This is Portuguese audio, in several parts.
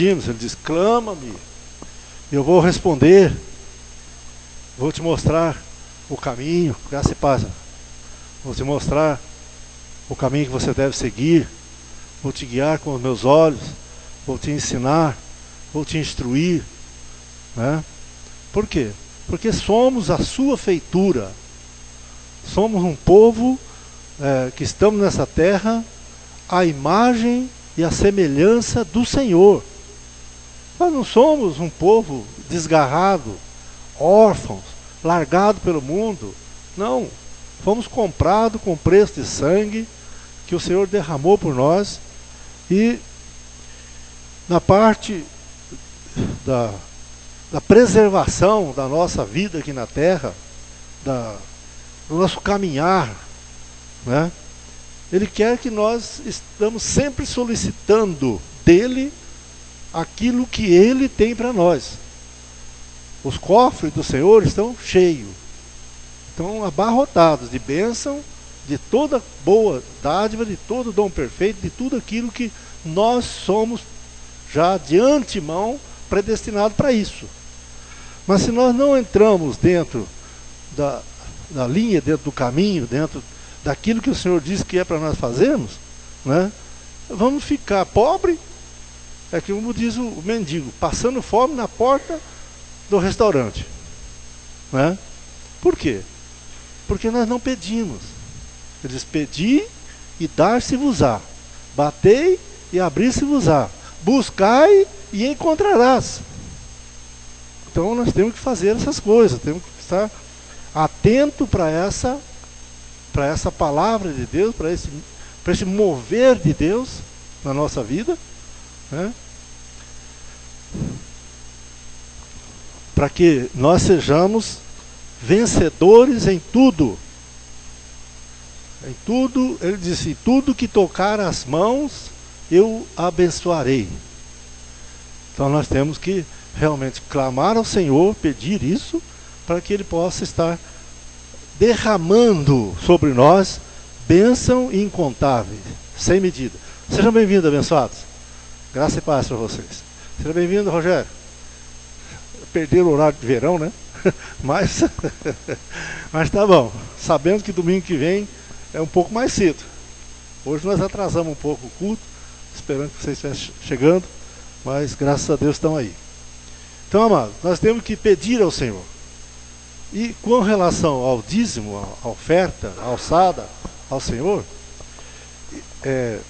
pedimos, ele diz, clama-me, eu vou responder, vou te mostrar o caminho, graça e paz, vou te mostrar o caminho que você deve seguir, vou te guiar com os meus olhos, vou te ensinar, vou te instruir, né? Por quê? Porque somos a sua feitura, somos um povo que estamos nessa terra, à imagem e à semelhança do Senhor. Nós não somos um povo desgarrado, órfãos, largado pelo mundo. Não, fomos comprados com preço de sangue que o Senhor derramou por nós. E na parte da preservação da nossa vida aqui na terra, do nosso caminhar, né? Ele quer que nós estamos sempre solicitando dele aquilo que ele tem para nós. Os cofres do Senhor estão cheios, estão abarrotados de bênção, de toda boa dádiva, de todo dom perfeito, de tudo aquilo que nós somos já de antemão predestinados para isso. Mas se nós não entramos dentro da linha, dentro do caminho, dentro daquilo que o Senhor diz que é para nós fazermos, né, vamos ficar pobre, é que como diz o mendigo, passando fome na porta do restaurante, né? Por quê? Porque nós não pedimos. Ele diz, pedi e dar-se-vos-á, batei e abrir-se-vos-á, buscai e encontrarás. Então nós temos que fazer essas coisas, temos que estar atento para essa palavra de Deus, para esse mover de Deus na nossa vida, né? Para que nós sejamos vencedores em tudo. Em tudo, ele disse, tudo que tocar as mãos, eu abençoarei. Então nós temos que realmente clamar ao Senhor, pedir isso, para que Ele possa estar derramando sobre nós bênção incontável, sem medida. Sejam bem-vindos, abençoados. Graça e paz para vocês. Seja bem-vindo, Rogério. Perderam o horário de verão, né? Mas tá bom. Sabendo que domingo que vem é um pouco mais cedo. Hoje nós atrasamos um pouco o culto, esperando que vocês estivessem chegando, mas graças a Deus estão aí. Então, amados, nós temos que pedir ao Senhor. E com relação ao dízimo, à oferta, à alçada ao Senhor, é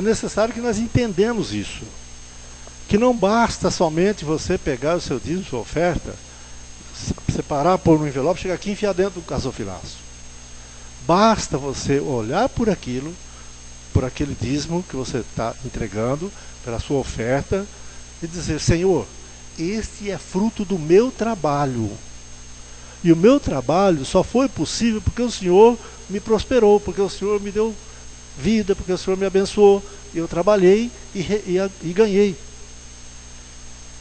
necessário que nós entendamos isso. Que não basta somente você pegar o seu dízimo, sua oferta, separar, pôr no envelope, chegar aqui e enfiar dentro do gasofilaço. Basta você olhar por aquilo, por aquele dízimo que você está entregando, pela sua oferta, e dizer, Senhor, este é fruto do meu trabalho. E o meu trabalho só foi possível porque o Senhor me prosperou, porque o Senhor me deu vida, porque o Senhor me abençoou. Eu trabalhei e ganhei.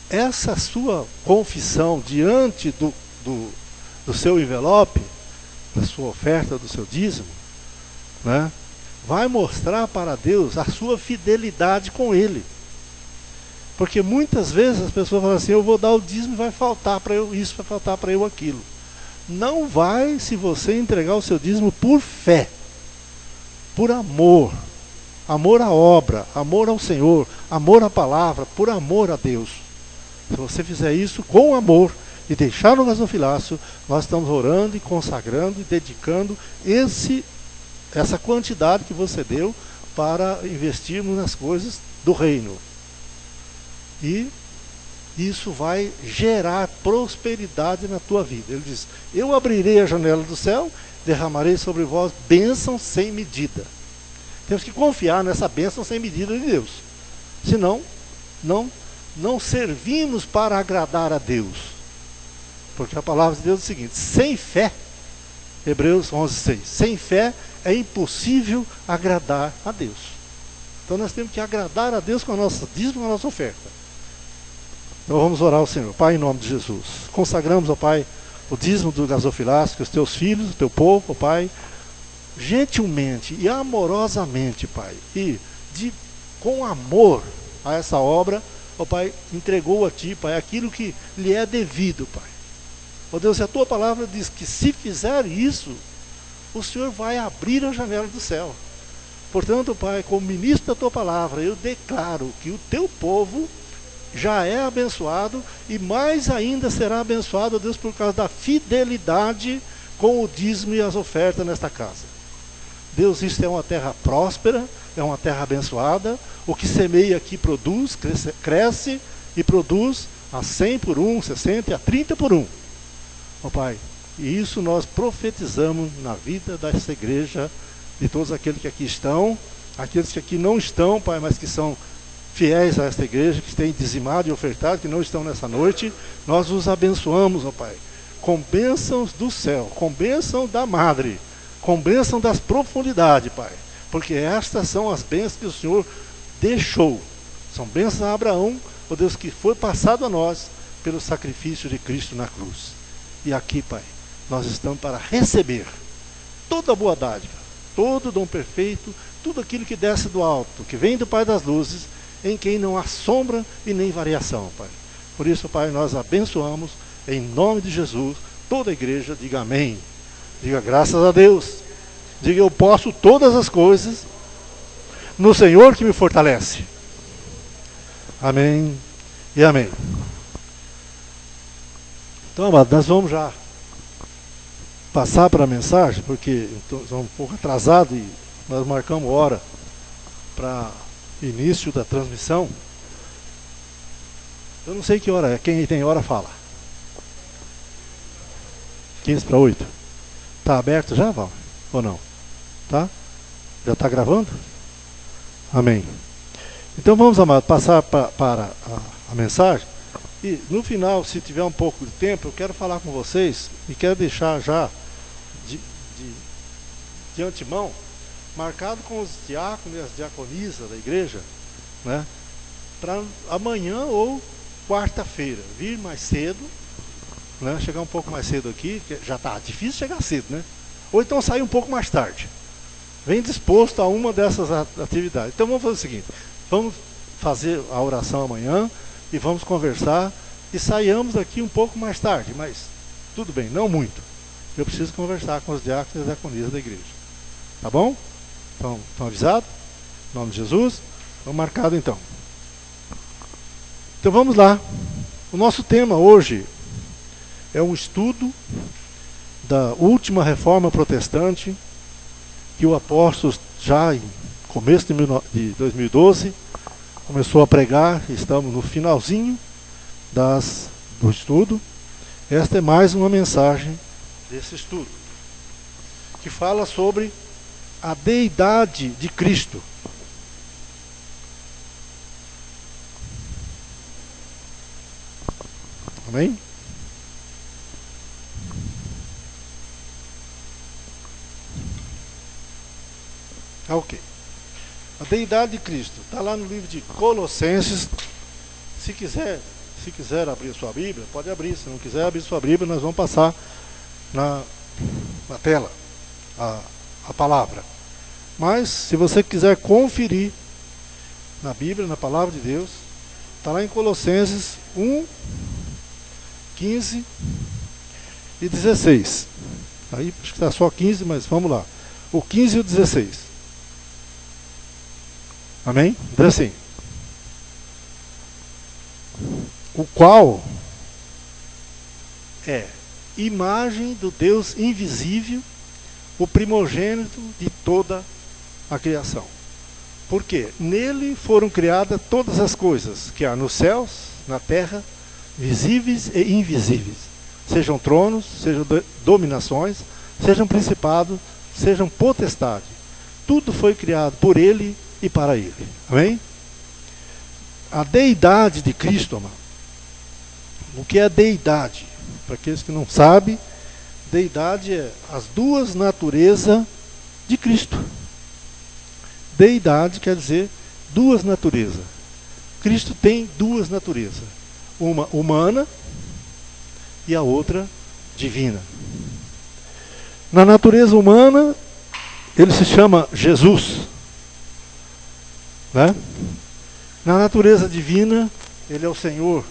Essa sua confissão diante do seu envelope, da sua oferta, do seu dízimo, né, vai mostrar para Deus a sua fidelidade com Ele. Porque muitas vezes as pessoas falam assim, eu vou dar o dízimo e vai faltar para eu isso, vai faltar para eu aquilo. Não vai se você entregar o seu dízimo por fé, por amor, amor à obra, amor ao Senhor, amor à palavra, por amor a Deus. Se você fizer isso com amor e deixar no gasofilácio, nós estamos orando e consagrando e dedicando essa quantidade que você deu para investirmos nas coisas do reino. E isso vai gerar prosperidade na tua vida. Ele diz, eu abrirei a janela do céu, derramarei sobre vós bênção sem medida. Temos que confiar nessa bênção sem medida de Deus. Senão, não servimos para agradar a Deus. Porque a palavra de Deus é o seguinte, sem fé, Hebreus 11:6, sem fé é impossível agradar a Deus. Então nós temos que agradar a Deus com a nossa dízimo, com a nossa oferta. Então vamos orar ao Senhor. Pai, em nome de Jesus, consagramos, ó Pai, o dízimo do gasofilácio, que os teus filhos, o teu povo, ó Pai, gentilmente e amorosamente, Pai, e com amor, a essa obra, ó Pai, entregou a Ti, Pai, aquilo que lhe é devido, Pai. Ó Deus, e a Tua palavra diz que se fizer isso, o Senhor vai abrir a janela do céu. Portanto, Pai, como ministro da Tua palavra, eu declaro que o Teu povo já é abençoado e mais ainda será abençoado, ó Deus, por causa da fidelidade com o dízimo e as ofertas nesta casa. Deus, isso é uma terra próspera, é uma terra abençoada. O que semeia aqui produz, cresce e produz a 100 por 1, 60 e a 30 por 1. Ó Pai, e isso nós profetizamos na vida dessa igreja, de todos aqueles que aqui estão, aqueles que aqui não estão, Pai, mas que são fiéis a esta igreja, que têm dizimado e ofertado, que não estão nessa noite. Nós os abençoamos, ó Pai, com bênçãos do céu, com bênção da Madre, com bênção das profundidades, Pai, porque estas são as bênçãos que o Senhor deixou. São bênçãos a Abraão, ó Deus, que foi passado a nós pelo sacrifício de Cristo na cruz. E aqui, Pai, nós estamos para receber toda a boa dádiva, todo o dom perfeito, tudo aquilo que desce do alto, que vem do Pai das luzes, em quem não há sombra e nem variação, Pai. Por isso, Pai, nós abençoamos, em nome de Jesus, toda a igreja. Diga amém. Diga graças a Deus. Diga eu posso todas as coisas no Senhor que me fortalece. Amém e amém. Então, amado, nós vamos já passar para a mensagem, porque estamos um pouco atrasados e nós marcamos hora para início da transmissão. Eu não sei que hora é. Quem tem hora fala. 15 para 8. Está aberto já, Val? Ou não? Tá? Já está gravando? Amém. Então vamos, amado, passar para a mensagem. E no final, se tiver um pouco de tempo, eu quero falar com vocês e quero deixar já de antemão, marcado com os diáconos e as diaconisas da igreja, né, para amanhã ou quarta-feira vir mais cedo, né, chegar um pouco mais cedo aqui, que já está difícil chegar cedo, né? Ou então sair um pouco mais tarde. Vem disposto a uma dessas atividades. Então vamos fazer o seguinte: vamos fazer a oração amanhã e vamos conversar e saiamos daqui um pouco mais tarde, mas tudo bem, não muito. Eu preciso conversar com os diáconos e as diaconisas da igreja. Tá bom? Então, estão avisados? Em nome de Jesus? Estão marcados então. Então vamos lá. O nosso tema hoje é um estudo da última reforma protestante que o apóstolo, já em começo de 2012, começou a pregar. Estamos no finalzinho do estudo. Esta é mais uma mensagem desse estudo, que fala sobre a deidade de Cristo. Amém? Ok. A deidade de Cristo está lá no livro de Colossenses. Se quiser abrir sua Bíblia, pode abrir. Se não quiser abrir sua Bíblia, nós vamos passar na tela a palavra. Mas se você quiser conferir na Bíblia, na palavra de Deus, está lá em Colossenses 1, 15 e 16. Aí acho que está só 15, mas vamos lá. O 15 e o 16. Amém? Diz assim: o qual é imagem do Deus invisível, o primogênito de toda a criação. Porque nele foram criadas todas as coisas que há nos céus, na terra, visíveis e invisíveis. Sejam tronos, sejam dominações, sejam principados, sejam potestades. Tudo foi criado por ele e para ele. Amém? A deidade de Cristo, amado. O que é deidade? Para aqueles que não sabem, deidade é as duas naturezas de Cristo. Deidade quer dizer duas naturezas. Cristo tem duas naturezas. Uma humana e a outra divina. Na natureza humana, ele se chama Jesus, né? Na natureza divina, Ele é o Senhor,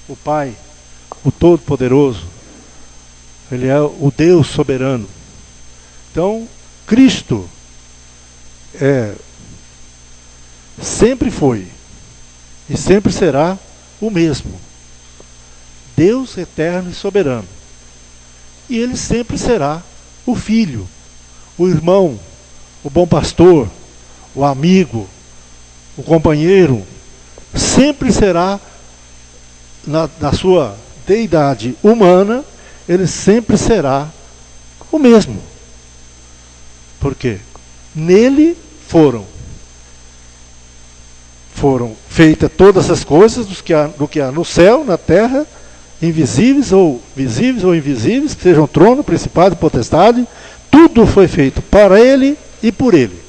o Pai, o Todo-Poderoso. Ele é o Deus soberano. Então, Cristo sempre foi e sempre será o mesmo. Deus eterno e soberano. E Ele sempre será o Filho, o irmão, o bom pastor, o amigo, o companheiro. Sempre será, na sua deidade humana, Ele sempre será o mesmo. Por quê? Nele foram feitas todas as coisas do que há no céu, na terra, visíveis ou invisíveis, que sejam trono, principado e potestade. Tudo foi feito para Ele e por Ele.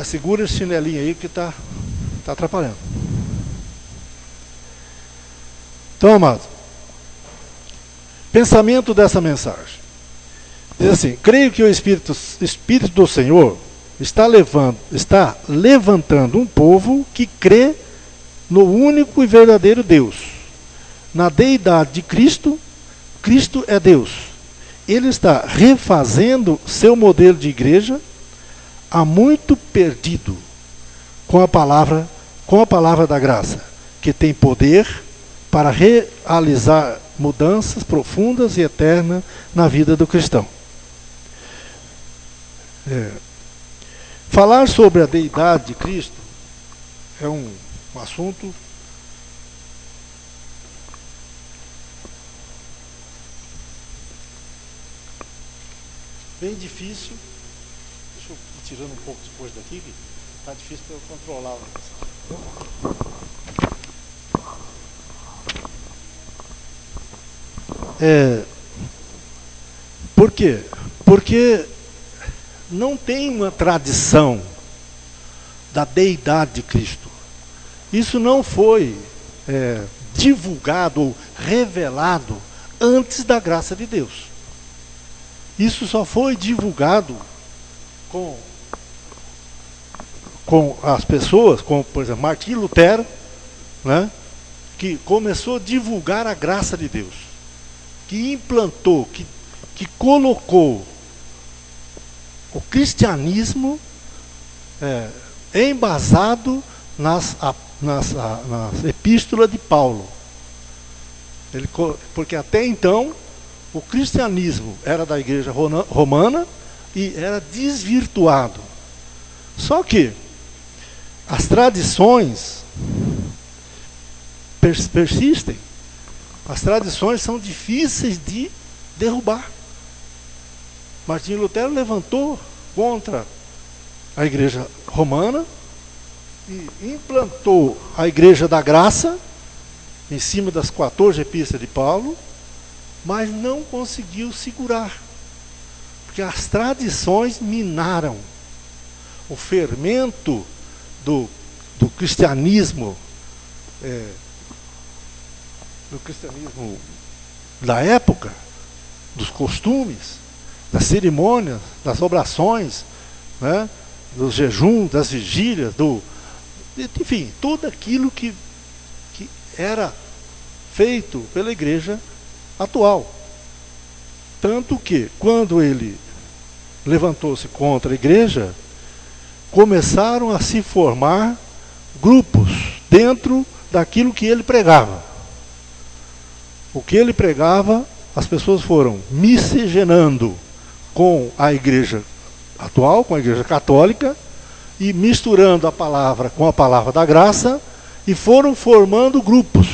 Segura esse chinelinho aí que está atrapalhando. Então, amados, pensamento dessa mensagem. Diz assim: creio que o Espírito do Senhor está levantando um povo que crê no único e verdadeiro Deus. Na deidade de Cristo, Cristo é Deus. Ele está refazendo seu modelo de igreja, há muito perdido, com a palavra da graça, que tem poder para realizar mudanças profundas e eternas na vida do cristão. Falar sobre a deidade de Cristo é um assunto bem difícil. Deixa eu ir tirando um pouco depois daqui, que está difícil para eu controlar. Por quê? Porque não tem uma tradição da deidade de Cristo. Isso não foi divulgado ou revelado antes da graça de Deus. Isso só foi divulgado com as pessoas, como por exemplo Martinho Lutero, né, que começou a divulgar a graça de Deus, que implantou, que colocou o cristianismo embasado nas epístolas de Paulo. Porque até então o cristianismo era da igreja romana e era desvirtuado. Só que as tradições persistem. As tradições são difíceis de derrubar. Martinho Lutero levantou contra a igreja romana e implantou a igreja da graça em cima das 14 epístolas de Paulo, mas não conseguiu segurar, porque as tradições minaram o fermento do cristianismo, da época, dos costumes, das cerimônias, das orações, né, dos jejuns, das vigílias, enfim, tudo aquilo que era feito pela igreja atual. Tanto que, quando ele levantou-se contra a igreja, começaram a se formar grupos dentro daquilo que ele pregava. O que ele pregava, as pessoas foram miscigenando com a igreja atual, com a igreja católica, e misturando a palavra com a palavra da graça, e foram formando grupos.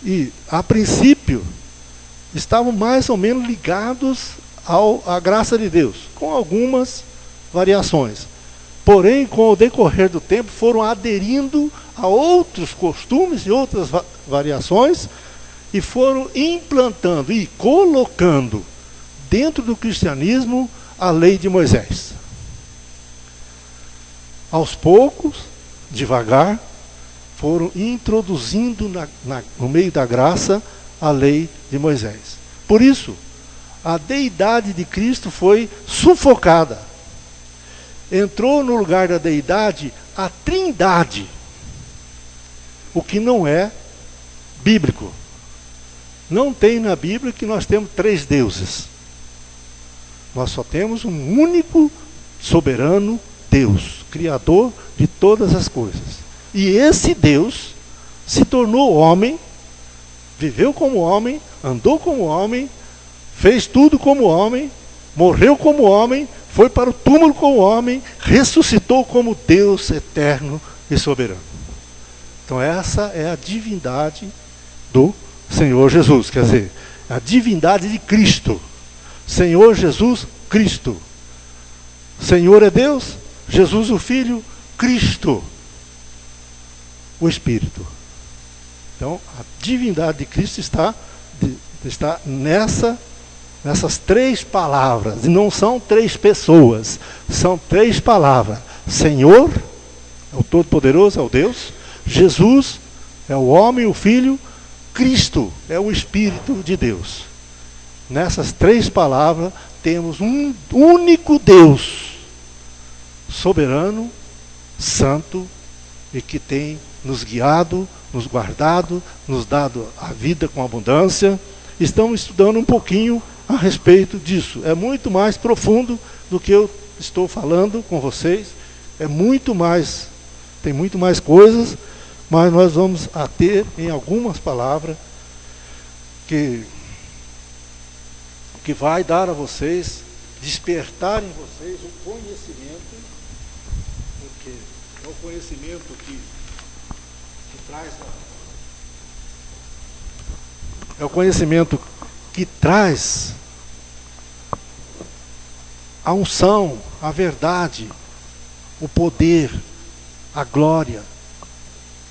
E, a princípio, estavam mais ou menos ligados à graça de Deus, com algumas variações. Porém, com o decorrer do tempo, foram aderindo a outros costumes e outras variações, e foram implantando e colocando dentro do cristianismo a lei de Moisés. Aos poucos, devagar, foram introduzindo no meio da graça a lei de Moisés. Por isso, A deidade de Cristo foi sufocada. Entrou no lugar da deidade a trindade, o que não é bíblico. Não tem na Bíblia que nós temos 3 deuses. Nós só temos um único soberano Deus, Criador de todas as coisas. E esse Deus se tornou homem, viveu como homem, andou como homem, fez tudo como homem, morreu como homem, foi para o túmulo como homem, ressuscitou como Deus eterno e soberano. Então essa é a divindade do Senhor Jesus, quer dizer, a divindade de Cristo. Senhor Jesus Cristo. Senhor é Deus, Jesus o Filho, Cristo o Espírito. Então a divindade de Cristo está nessas 3 palavras. E não são 3 pessoas, são 3 palavras. Senhor é o Todo-Poderoso, é o Deus. Jesus é o homem, o Filho. Cristo é o Espírito de Deus. Nessas 3 palavras temos um único Deus, soberano, santo, e que tem nos guiado, nos guardado, nos dado a vida com abundância. Estamos estudando um pouquinho a respeito disso. É muito mais profundo do que eu estou falando com vocês. É muito mais, tem muito mais coisas, mas nós vamos ater em algumas palavras que vai dar a vocês, despertar em vocês o conhecimento, porque é o conhecimento que traz é o conhecimento que traz a unção, a verdade, o poder, a glória.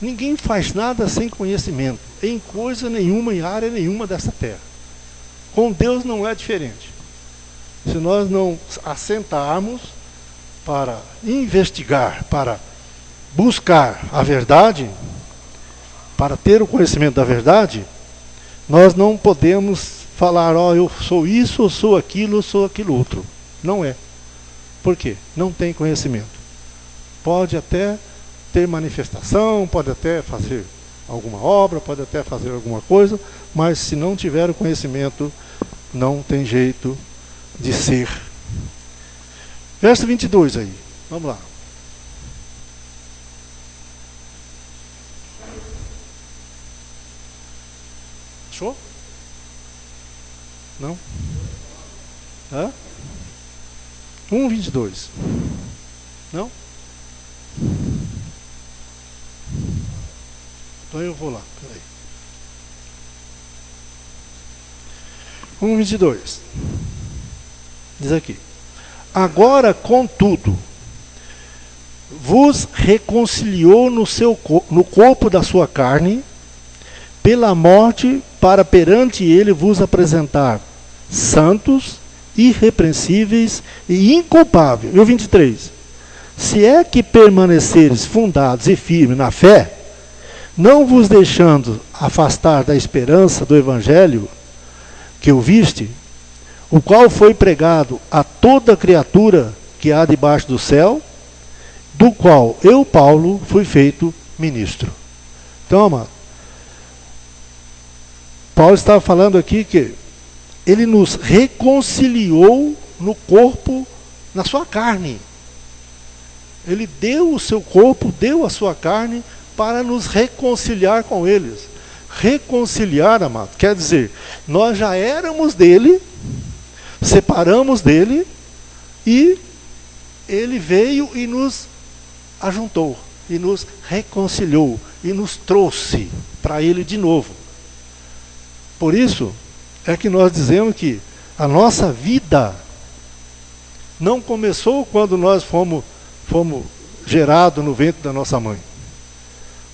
Ninguém faz nada sem conhecimento, em coisa nenhuma, em área nenhuma dessa terra. Com Deus não é diferente. Se nós não assentarmos para investigar, para buscar a verdade, para ter o conhecimento da verdade, nós não podemos falar, eu sou isso, eu sou aquilo outro. Não é. Por quê? Não tem conhecimento. Pode até ter manifestação, pode até fazer alguma obra, pode até fazer alguma coisa, mas se não tiver o conhecimento, não tem jeito de ser. Verso 22 aí, vamos lá. Achou? Não? Hã? 1:22. Não? Então eu vou lá, peraí. 1:22. Diz aqui: agora, contudo, vos reconciliou no corpo da sua carne, pela morte, para perante ele vos apresentar santos, irrepreensíveis e inculpáveis. E o 23. Se é que permaneceres fundados e firmes na fé, não vos deixando afastar da esperança do evangelho que ouviste, o qual foi pregado a toda criatura que há debaixo do céu, do qual eu, Paulo, fui feito ministro. Então, amado, Paulo estava falando aqui que ele nos reconciliou no corpo, na sua carne. Ele deu o seu corpo, deu a sua carne para nos reconciliar com eles. Reconciliar, amado, quer dizer, nós já éramos dele, separamos dele, e ele veio e nos ajuntou, e nos reconciliou, e nos trouxe para ele de novo. Por isso é que nós dizemos que a nossa vida não começou quando nós fomos gerados no ventre da nossa mãe.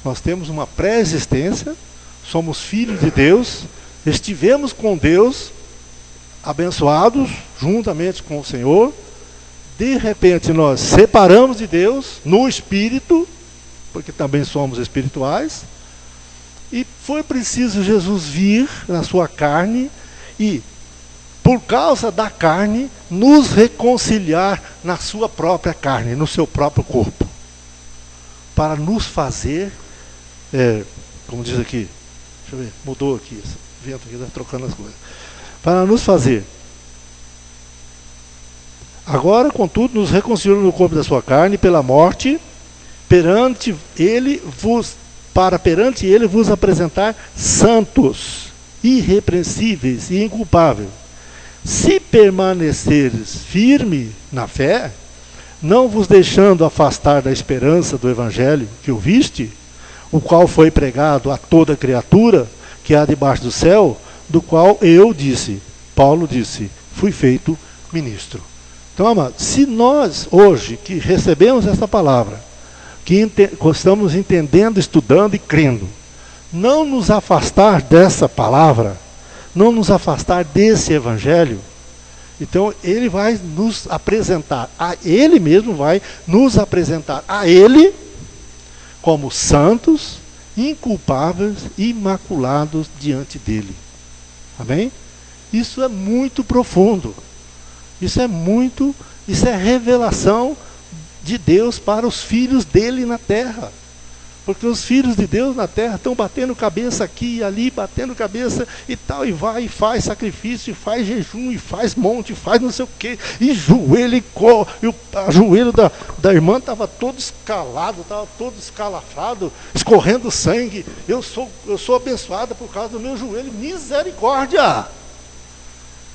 Nós temos uma pré-existência, somos filhos de Deus, estivemos com Deus, abençoados juntamente com o Senhor. De repente nós separamos de Deus no espírito, porque também somos espirituais, e foi preciso Jesus vir na sua carne e por causa da carne, nos reconciliar na sua própria carne, no seu próprio corpo, para nos fazer, como diz aqui, deixa eu ver, mudou aqui, esse vento aqui está trocando as coisas, para nos fazer, agora, contudo, nos reconciliou no corpo da sua carne, pela morte, perante ele vos apresentar santos, irrepreensíveis e inculpáveis. Se permaneceres firme na fé, não vos deixando afastar da esperança do evangelho que ouviste, o qual foi pregado a toda criatura que há debaixo do céu, do qual Paulo disse, fui feito ministro. Então, amados, se nós hoje que recebemos essa palavra, que estamos entendendo, estudando e crendo, não nos afastar dessa palavra, não nos afastar desse evangelho, então ele vai nos apresentar, ele mesmo vai nos apresentar a ele como santos, inculpáveis, imaculados diante dele. Amém? Isso é muito profundo. Isso é revelação de Deus para os filhos dele na terra. Porque os filhos de Deus na terra estão batendo cabeça aqui e ali, batendo cabeça e tal, e vai e faz sacrifício, e faz jejum, e faz monte, e faz não sei o quê, e joelho, e o joelho da irmã estava todo escalado, estava todo escalafrado, escorrendo sangue. Eu sou abençoada por causa do meu joelho, misericórdia!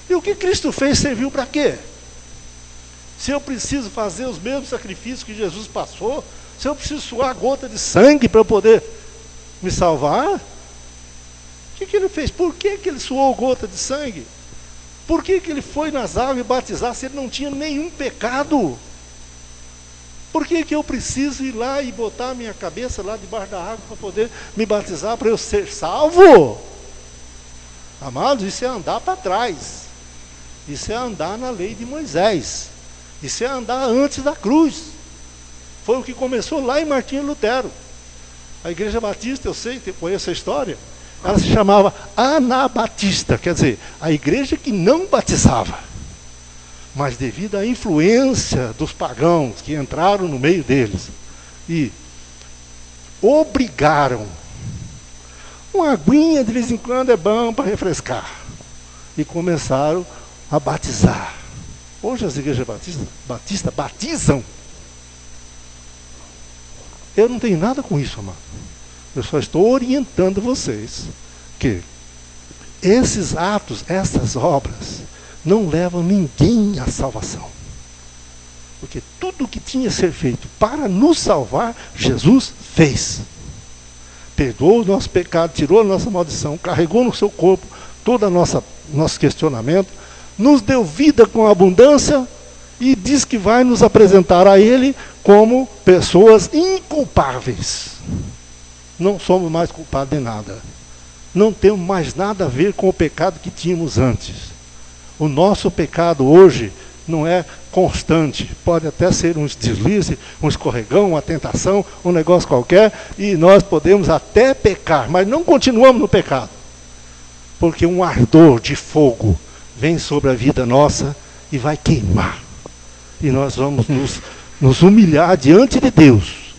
E o que Cristo fez serviu para quê? Se eu preciso fazer os mesmos sacrifícios que Jesus passou, se eu preciso suar gota de sangue para eu poder me salvar, o que ele fez? Por que ele suou gota de sangue? Por que ele foi nas águas batizar se ele não tinha nenhum pecado? Por que eu preciso ir lá e botar a minha cabeça lá debaixo da água para poder me batizar, para eu ser salvo? Amados, isso é andar para trás. Isso é andar na lei de Moisés. Isso é andar antes da cruz. Foi o que começou lá em Martinho Lutero. A Igreja Batista, eu sei, conheço a história, ela se chamava Anabatista, quer dizer, a igreja que não batizava. Mas devido à influência dos pagãos que entraram no meio deles e obrigaram, uma aguinha de vez em quando é bom para refrescar, e começaram a batizar. Hoje as igrejas batistas batizam. Eu não tenho nada com isso, amado. Eu só estou orientando vocês que esses atos, essas obras, não levam ninguém à salvação. Porque tudo o que tinha a ser feito para nos salvar, Jesus fez. Perdoou o nosso pecado, tirou a nossa maldição, carregou no seu corpo todo o nosso questionamento, nos deu vida com abundância e diz que vai nos apresentar a Ele como pessoas inculpáveis. Não somos mais culpados de nada. Não temos mais nada a ver com o pecado que tínhamos antes. O nosso pecado hoje não é constante. Pode até ser um deslize, um escorregão, uma tentação, um negócio qualquer, e nós podemos até pecar, mas não continuamos no pecado. Porque um ardor de fogo vem sobre a vida nossa e vai queimar. E nós vamos nos humilhar diante de Deus,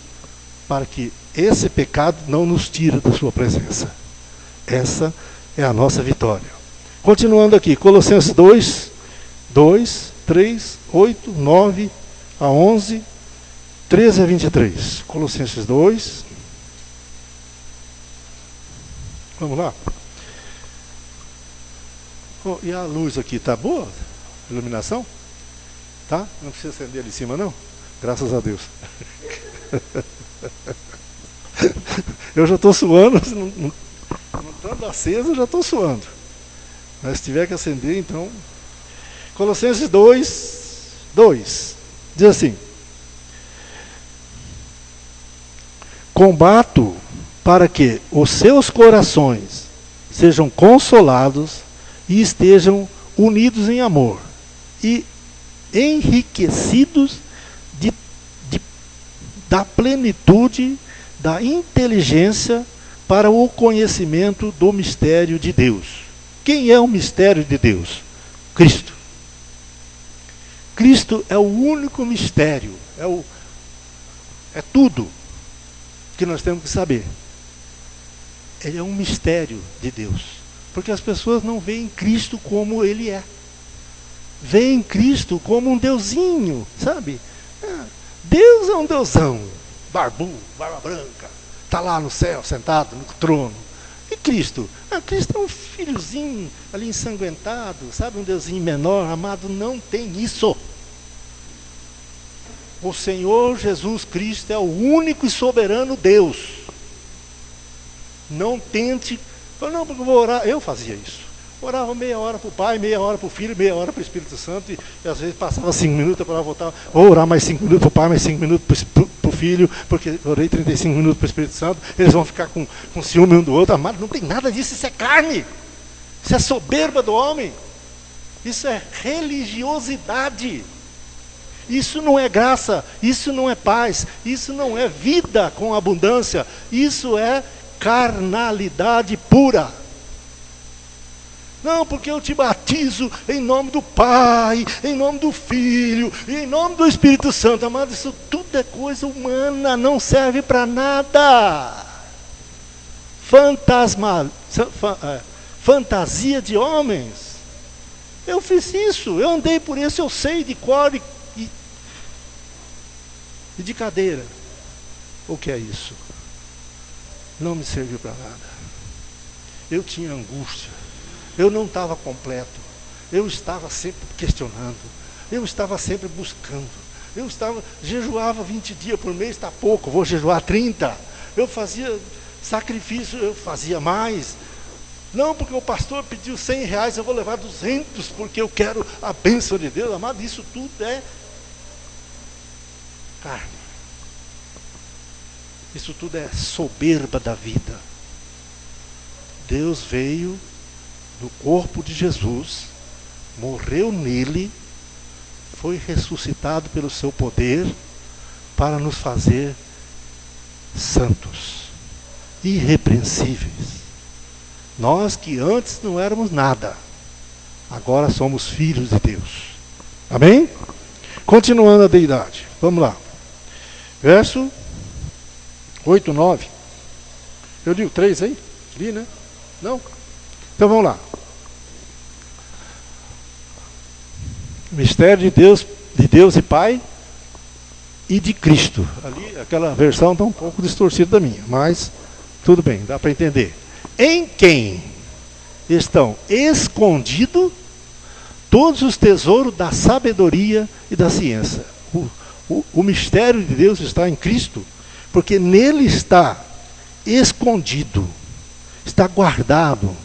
para que esse pecado não nos tire da sua presença. Essa é a nossa vitória. Continuando aqui, Colossenses 2, 3, 8, 9 a 11, 13 a 23. Colossenses 2. Vamos lá. Oh, e a luz aqui, está boa? Iluminação? Tá? Não precisa acender ali em cima, não? Graças a Deus. Eu já estou suando, não estando aceso, eu já estou suando. Mas se tiver que acender, então... Colossenses 2, diz assim: combato para que os seus corações sejam consolados e estejam unidos em amor e enriquecidos da plenitude da inteligência para o conhecimento do mistério de Deus. Quem é o mistério de Deus? Cristo. Cristo é o único mistério, é tudo que nós temos que saber. Ele é um mistério de Deus, porque as pessoas não veem Cristo como Ele é. Veem Cristo como um deusinho, sabe? Deus é um deusão, barbudo, barba branca, está lá no céu, sentado no trono. E Cristo? Cristo é um filhozinho ali ensanguentado, sabe? Um deusinho menor, amado. Não tem isso. O Senhor Jesus Cristo é o único e soberano Deus. Não tente, não, porque eu vou orar. Eu fazia isso. Orava meia hora para o Pai, meia hora para o Filho, meia hora para o Espírito Santo, e às vezes passava 5 minutos para voltar. Vou orar mais 5 minutos para o Pai, mais 5 minutos para o Filho, porque orei 35 minutos para o Espírito Santo, eles vão ficar com ciúme um do outro. Amado, não tem nada disso, isso é carne. Isso é soberba do homem. Isso é religiosidade. Isso não é graça, isso não é paz, isso não é vida com abundância, isso é carnalidade pura. Não, porque eu te batizo em nome do Pai, em nome do Filho, e em nome do Espírito Santo. Amado, isso tudo é coisa humana, não serve para nada. Fantasia de homens. Eu fiz isso, eu andei por isso, eu sei de cor e de cadeira. O que é isso? Não me serviu para nada. Eu tinha angústia. Eu não estava completo. Eu estava sempre questionando. Eu estava sempre buscando. Jejuava 20 dias por mês, está pouco, vou jejuar 30. Eu fazia sacrifício, eu fazia mais. Não, porque o pastor pediu 100 reais, eu vou levar 200, porque eu quero a bênção de Deus. Amado, isso tudo é carne. Isso tudo é soberba da vida. Deus veio no corpo de Jesus, morreu nele, foi ressuscitado pelo seu poder para nos fazer santos, irrepreensíveis. Nós que antes não éramos nada, agora somos filhos de Deus. Amém? Continuando a deidade. Vamos lá. Verso 8, 9. Eu li o 3 aí? Li, né? Não? Então vamos lá. Mistério de Deus e Pai e de Cristo. Ali, aquela versão está um pouco distorcida da minha, mas tudo bem, dá para entender. Em quem estão escondidos todos os tesouros da sabedoria e da ciência. O mistério de Deus está em Cristo, porque nele está escondido, está guardado,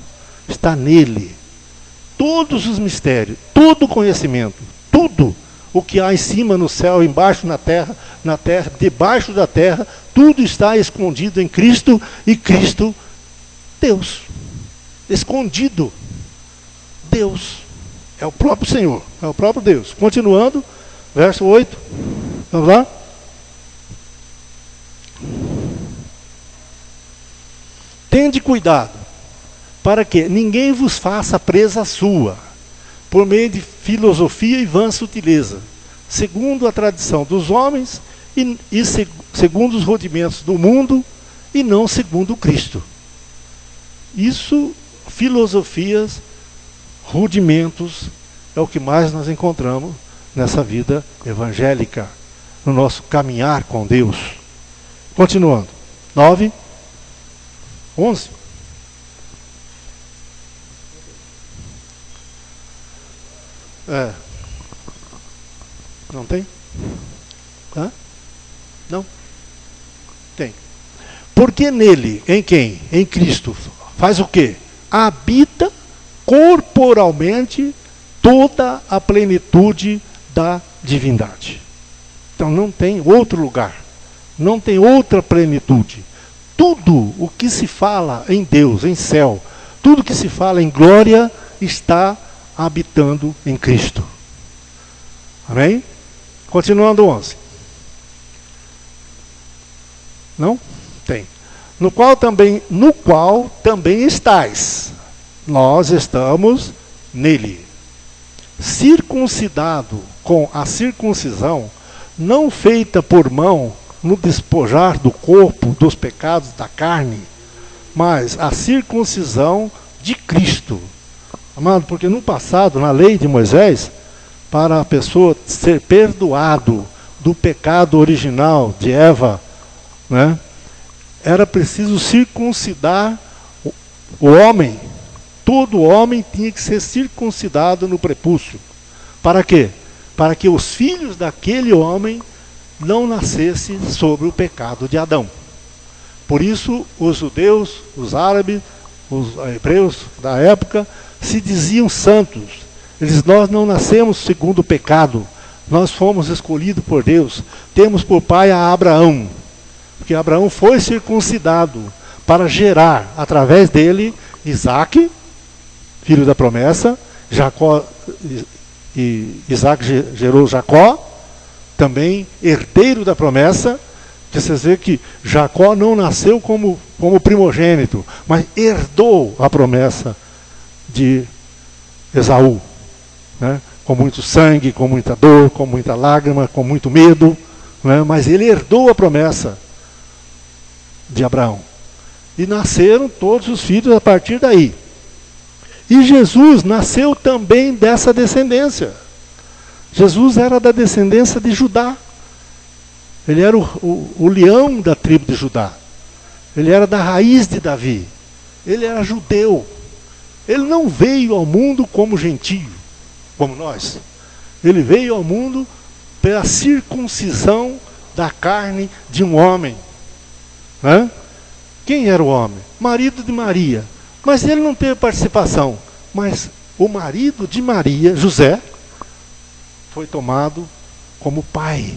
está nele todos os mistérios, todo o conhecimento, tudo o que há em cima no céu, embaixo na terra, debaixo da terra, tudo está escondido em Cristo, e Cristo, Deus. Escondido. Deus. É o próprio Senhor, é o próprio Deus. Continuando, verso 8. Vamos lá? Tende cuidado, para que ninguém vos faça presa sua, por meio de filosofia e vã sutileza, segundo a tradição dos homens e segundo os rudimentos do mundo, e não segundo Cristo. Isso, filosofias, rudimentos, é o que mais nós encontramos nessa vida evangélica, no nosso caminhar com Deus. Continuando. 9, 11. Não tem? Hã? Não? Tem. Porque nele, em quem? Em Cristo, faz o quê? Habita corporalmente toda a plenitude da divindade. Então não tem outro lugar, não tem outra plenitude. Tudo o que se fala em Deus, em céu, tudo que se fala em glória, está habitando em Cristo. Amém? Continuando 11. Não? Tem. No qual também estais. Nós estamos nele. circuncidado com a circuncisão, não feita por mão no despojar do corpo dos pecados da carne, mas a circuncisão de Cristo. Amado, porque no passado, na lei de Moisés, para a pessoa ser perdoado do pecado original de Eva, né, era preciso circuncidar o homem. Todo homem tinha que ser circuncidado no prepúcio. Para quê? Para que os filhos daquele homem não nascessem sobre o pecado de Adão. Por isso, os judeus, os árabes, os hebreus da época, se diziam santos. Nós não nascemos segundo o pecado. Nós fomos escolhidos por Deus. Temos por pai a Abraão. Porque Abraão foi circuncidado para gerar, através dele, Isaque, filho da promessa. Isaque gerou Jacó, também herdeiro da promessa. Que vocês veem que Jacó não nasceu como primogênito, mas herdou a promessa de Esaú, né? Com muito sangue, com muita dor, com muita lágrima, com muito medo, né? Mas ele herdou a promessa de Abraão. E nasceram todos os filhos a partir daí. E Jesus nasceu também dessa descendência. Jesus era da descendência de Judá. Ele era o leão da tribo de Judá. Ele era da raiz de Davi. Ele era judeu. Ele não veio ao mundo como gentio, como nós. Ele veio ao mundo pela circuncisão da carne de um homem. Né? Quem era o homem? Marido de Maria. Mas ele não teve participação. Mas o marido de Maria, José, foi tomado como pai.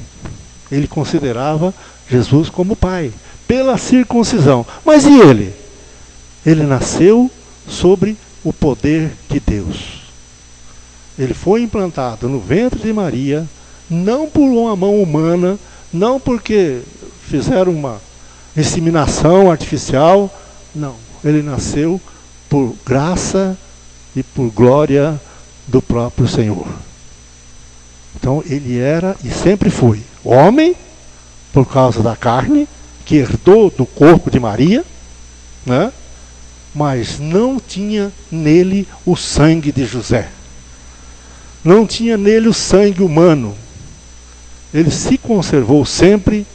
Ele considerava Jesus como pai, pela circuncisão. Mas e ele? Ele nasceu sobre o poder de Deus. Ele foi implantado no ventre de Maria, não por uma mão humana, não porque fizeram uma inseminação artificial, não. Ele nasceu por graça e por glória do próprio Senhor. Então ele era e sempre foi homem, por causa da carne, que herdou do corpo de Maria, né? Mas não tinha nele o sangue de José. Não tinha nele o sangue humano. Ele se conservou sempre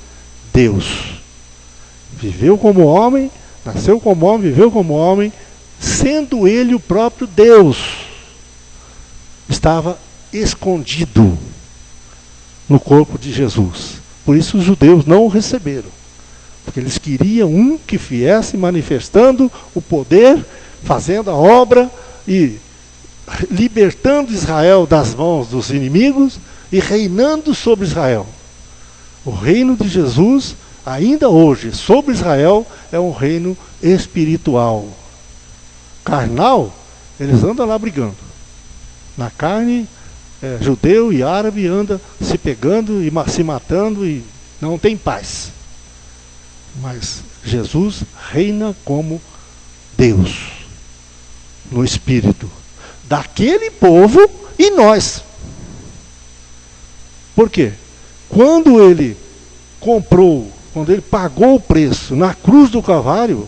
Deus. Viveu como homem, nasceu como homem, viveu como homem, sendo ele o próprio Deus. Estava escondido no corpo de Jesus. Por isso os judeus não o receberam. Porque eles queriam um que viesse manifestando o poder, fazendo a obra e libertando Israel das mãos dos inimigos e reinando sobre Israel. O reino de Jesus, ainda hoje, sobre Israel, é um reino espiritual. Carnal, eles andam lá brigando. Na carne, judeu e árabe anda se pegando e se matando e não tem paz. Mas Jesus reina como Deus, no Espírito, daquele povo e nós. Por quê? Quando ele comprou, quando ele pagou o preço na cruz do Calvário,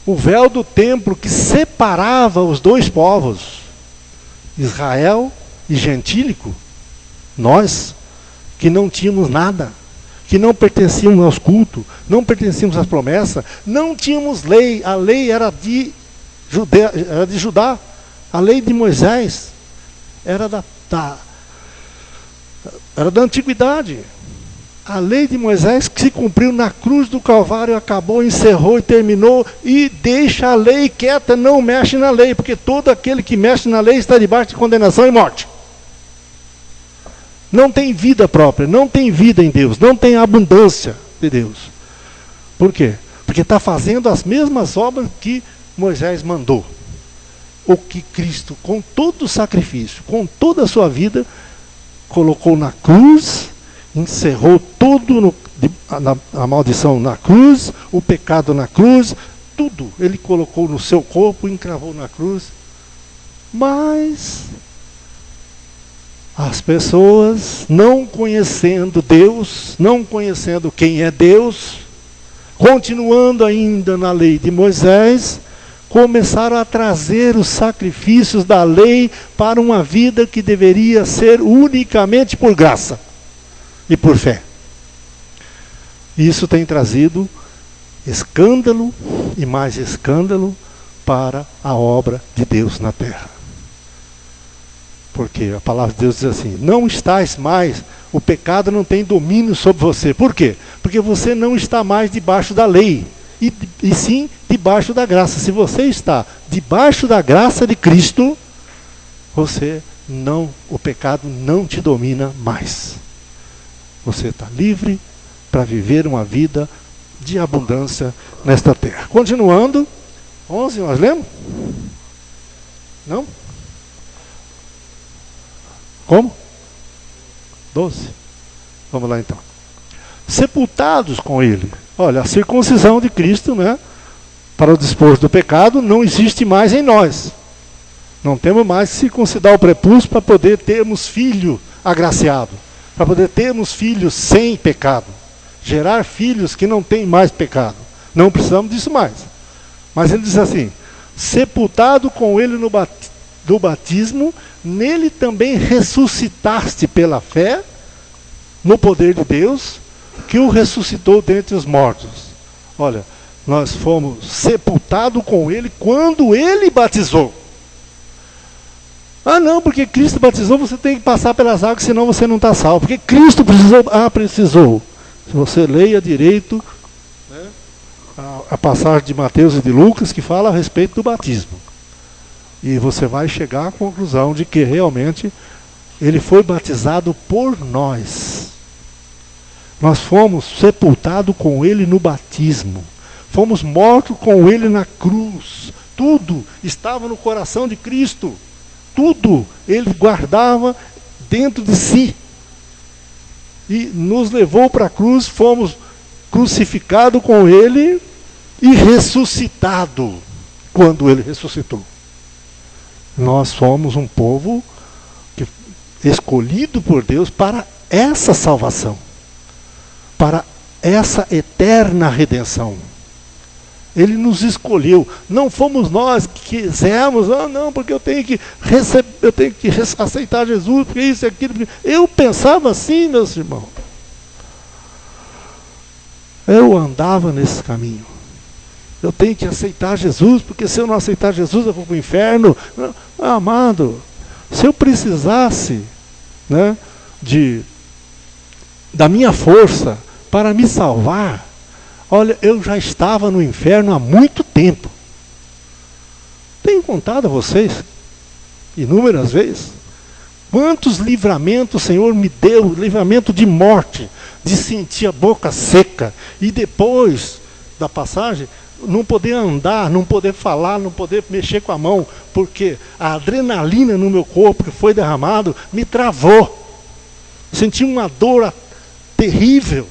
o véu do templo que separava os dois povos, Israel e gentílico, nós que não tínhamos nada, que não pertencíamos aos cultos, não pertencíamos às promessas, não tínhamos lei, a lei era de Judá, a lei de Moisés era da antiguidade. A lei de Moisés que se cumpriu na cruz do Calvário, acabou, encerrou e terminou, e deixa a lei quieta, não mexe na lei, porque todo aquele que mexe na lei está debaixo de condenação e morte. Não tem vida própria, não tem vida em Deus, não tem abundância de Deus. Por quê? Porque está fazendo as mesmas obras que Moisés mandou. O que Cristo, com todo o sacrifício, com toda a sua vida, colocou na cruz, encerrou tudo, a maldição na cruz, o pecado na cruz, tudo ele colocou no seu corpo, encravou na cruz Mas as pessoas, não conhecendo Deus, não conhecendo quem é Deus, continuando ainda na lei de Moisés, começaram a trazer os sacrifícios da lei para uma vida que deveria ser unicamente por graça e por fé. Isso tem trazido escândalo e mais escândalo para a obra de Deus na terra. Porque a palavra de Deus diz assim: não estáis mais, o pecado não tem domínio sobre você. Por quê? Porque você não está mais debaixo da lei, e sim debaixo da graça. Se você está debaixo da graça de Cristo, o pecado não te domina mais. Você está livre para viver uma vida de abundância nesta terra. Continuando, 11 nós lemos? Não? Como? 12. Vamos lá então. Sepultados com ele. Olha, a circuncisão de Cristo, né, para o despojo do pecado, não existe mais em nós. Não temos mais que circuncidar o prepúcio para poder termos filho agraciado, para poder termos filhos sem pecado, gerar filhos que não têm mais pecado. Não precisamos disso mais. Mas ele diz assim: sepultado com ele do batismo, nele também ressuscitaste pela fé no poder de Deus, que o ressuscitou dentre os mortos. Olha, nós fomos sepultados com ele quando ele batizou. Ah não, porque Cristo batizou, você tem que passar pelas águas, senão você não está salvo. Porque Cristo precisou. Ah, precisou. Se você leia direito, né, a passagem de Mateus e de Lucas, que fala a respeito do batismo. E você vai chegar à conclusão de que realmente ele foi batizado por nós. Nós fomos sepultados com ele no batismo. Fomos mortos com ele na cruz. Tudo estava no coração de Cristo. Tudo ele guardava dentro de si. E nos levou para a cruz, fomos crucificados com ele e ressuscitados quando ele ressuscitou. Nós somos um povo escolhido por Deus para essa salvação, para essa eterna redenção. Ele nos escolheu. Não fomos nós que quisemos, não, porque eu tenho que aceitar Jesus, porque isso e aquilo. Eu pensava assim, meus irmãos. Eu andava nesse caminho. Eu tenho que aceitar Jesus, porque se eu não aceitar Jesus, eu vou para o inferno. Amado, se eu precisasse, né, da minha força para me salvar, olha, eu já estava no inferno há muito tempo. Tenho contado a vocês, inúmeras vezes, quantos livramentos o Senhor me deu, livramento de morte, de sentir a boca seca, e depois da passagem, não poder andar, não poder falar, não poder mexer com a mão, porque a adrenalina no meu corpo que foi derramado me travou. Senti uma dor terrível.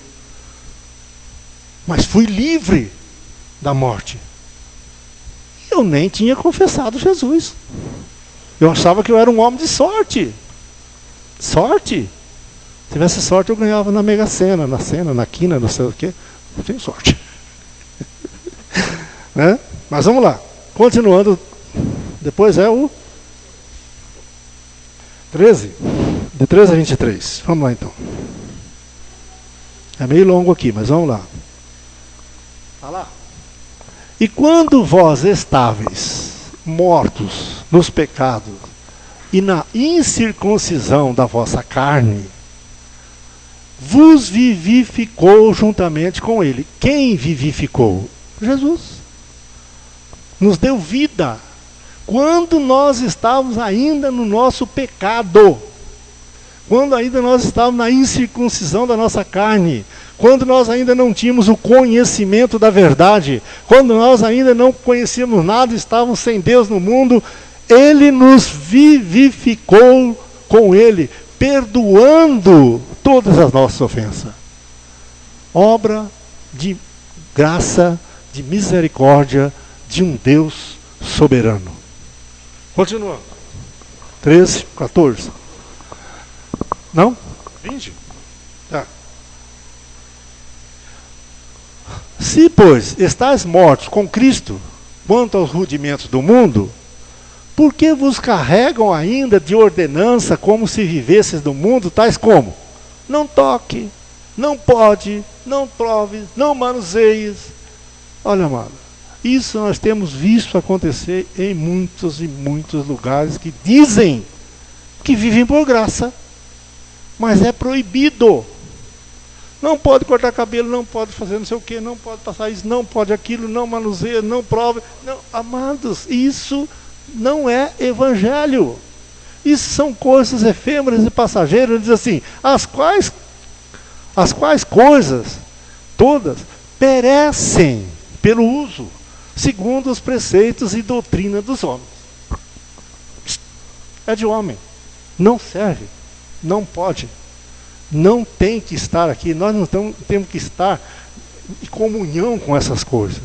Mas fui livre da morte. Eu nem tinha confessado Jesus. Eu achava que eu era um homem de sorte. Sorte? Se tivesse sorte, eu ganhava na Mega Sena, na quina, não sei o quê. Eu tenho sorte. Né? Mas vamos lá. Continuando. Depois é o 13. De 13 a 23. Vamos lá então. É meio longo aqui, mas vamos lá. Olha lá. E quando vós estáveis mortos nos pecados e na incircuncisão da vossa carne, vos vivificou juntamente com ele. Quem vivificou? Jesus. Nos deu vida quando nós estávamos ainda no nosso pecado, quando ainda nós estávamos na incircuncisão da nossa carne, quando nós ainda não tínhamos o conhecimento da verdade, quando nós ainda não conhecíamos nada, estávamos sem Deus no mundo, ele nos vivificou com ele, perdoando todas as nossas ofensas. Obra de graça, de misericórdia de um Deus soberano. Continuando. 13, 14. Não? 20? Tá. Se, pois, estáis mortos com Cristo, quanto aos rudimentos do mundo, por que vos carregam ainda de ordenança como se vivesses no mundo, tais como? Não toque, não pode, não prove, não manuseies. Olha, amado, isso nós temos visto acontecer em muitos e muitos lugares que dizem que vivem por graça, mas é proibido. Não pode cortar cabelo, não pode fazer não sei o que, não pode passar isso, não pode aquilo, não manuseia, não prove. Não. Amados, isso não é evangelho. Isso são coisas efêmeras e passageiras. Ele diz assim, as quais coisas, todas, perecem pelo uso, segundo os preceitos e doutrina dos homens. É de homem. Não serve. Não pode. Não tem que estar aqui. Nós não temos que estar em comunhão com essas coisas.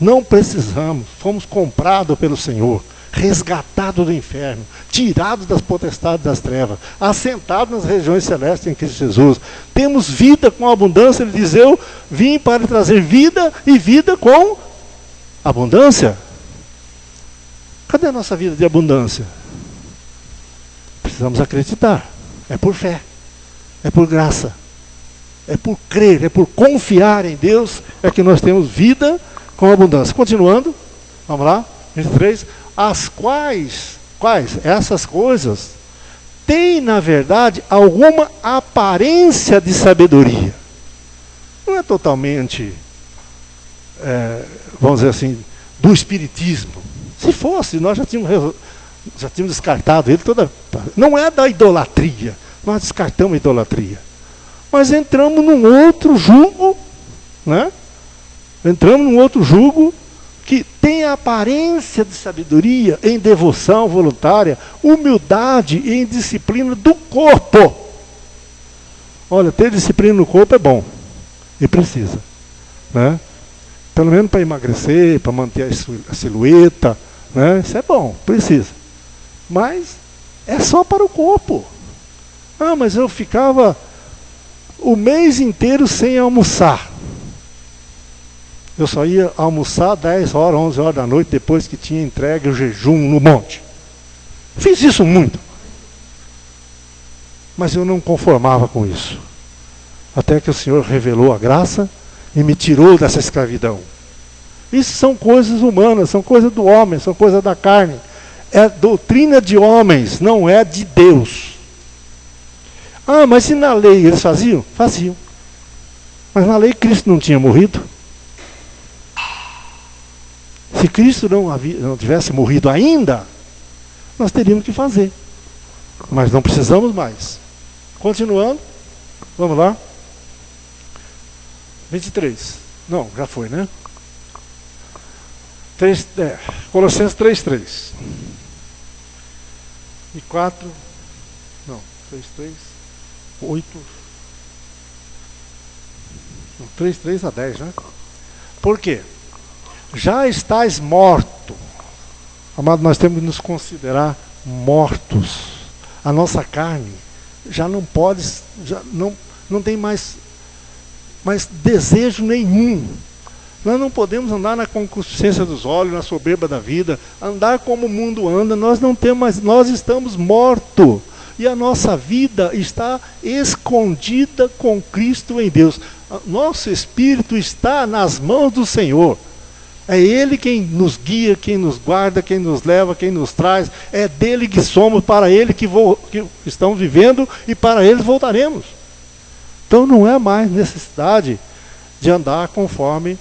Não precisamos. Fomos comprados pelo Senhor, resgatados do inferno, tirados das potestades das trevas, assentados nas regiões celestes em Cristo Jesus. Temos vida com abundância. Ele diz, eu vim para trazer vida e vida com abundância. Cadê a nossa vida de abundância? Precisamos acreditar. É por fé. É por graça. É por crer. É por confiar em Deus. É que nós temos vida com abundância. Continuando. Vamos lá. 23. As quais essas coisas têm, na verdade, alguma aparência de sabedoria. Não é totalmente, vamos dizer assim, do espiritismo. Se fosse, nós já tínhamos descartado ele toda. Não é da idolatria. Nós descartamos a idolatria. Mas entramos num outro jugo, né? Entramos num outro jugo que tem a aparência de sabedoria em devoção voluntária, humildade e em disciplina do corpo. Olha, ter disciplina no corpo é bom. E precisa. Né? Pelo menos para emagrecer, para manter a silhueta. Né? Isso é bom, precisa. Mas é só para o corpo. Ah, mas eu ficava o mês inteiro sem almoçar. Eu só ia almoçar 10 horas, 11 horas da noite, depois que tinha entregue o jejum no monte. Fiz isso muito. Mas eu não conformava com isso. Até que o Senhor revelou a graça e me tirou dessa escravidão. Isso são coisas humanas, são coisas do homem, são coisas da carne. É doutrina de homens, não é de Deus. Ah, mas e na lei eles faziam? Faziam. Mas na lei Cristo não tinha morrido. Se Cristo não tivesse morrido ainda, nós teríamos que fazer. Mas não precisamos mais. Continuando. Vamos lá. 23. Não, já foi, né? Colossenses 3:3. E 4. Não, 3:3. 8. 3:3 a 10, né? Por quê? Já estáis morto. Amado, nós temos que nos considerar mortos. A nossa carne já não pode, já não tem mais desejo nenhum. Nós não podemos andar na concupiscência dos olhos, na soberba da vida, andar como o mundo anda. Nós não temos mais, nós estamos mortos. E a nossa vida está escondida com Cristo em Deus. Nosso espírito está nas mãos do Senhor. É Ele quem nos guia, quem nos guarda, quem nos leva, quem nos traz. É dele que somos, para Ele que estamos vivendo e para Ele voltaremos. Então não é mais necessidade de andar conforme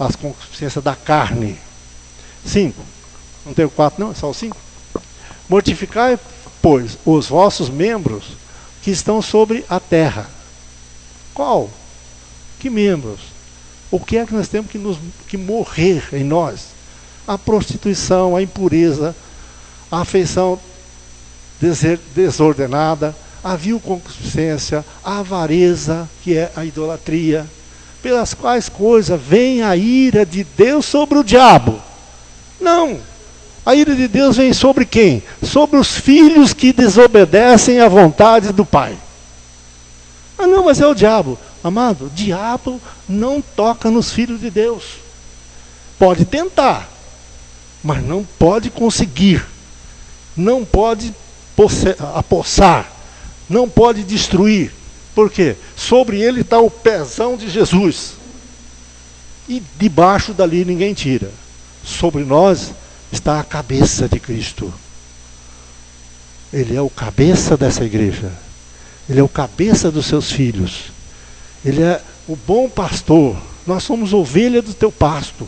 as concupiscências da carne. 5. Não tem o 4 não, é só o 5. Mortificai, pois, os vossos membros que estão sobre a terra. Qual? Que membros? O que é que nós temos que morrer em nós? A prostituição, a impureza, a afeição desordenada, a vil concupiscência, a avareza, que é a idolatria, pelas quais coisas vem a ira de Deus sobre o diabo. Não, A ira de Deus vem sobre quem? Sobre os filhos que desobedecem à vontade do Pai. Ah não, mas é o diabo. Amado, o diabo não toca nos filhos de Deus. Pode tentar, mas não pode conseguir. Não pode apossar. Não pode destruir. Por quê? Sobre ele está o pezão de Jesus. E debaixo dali ninguém tira. Sobre nós está a cabeça de Cristo. Ele é o cabeça dessa igreja. Ele é o cabeça dos seus filhos. Ele é o bom pastor. Nós somos ovelha do teu pasto.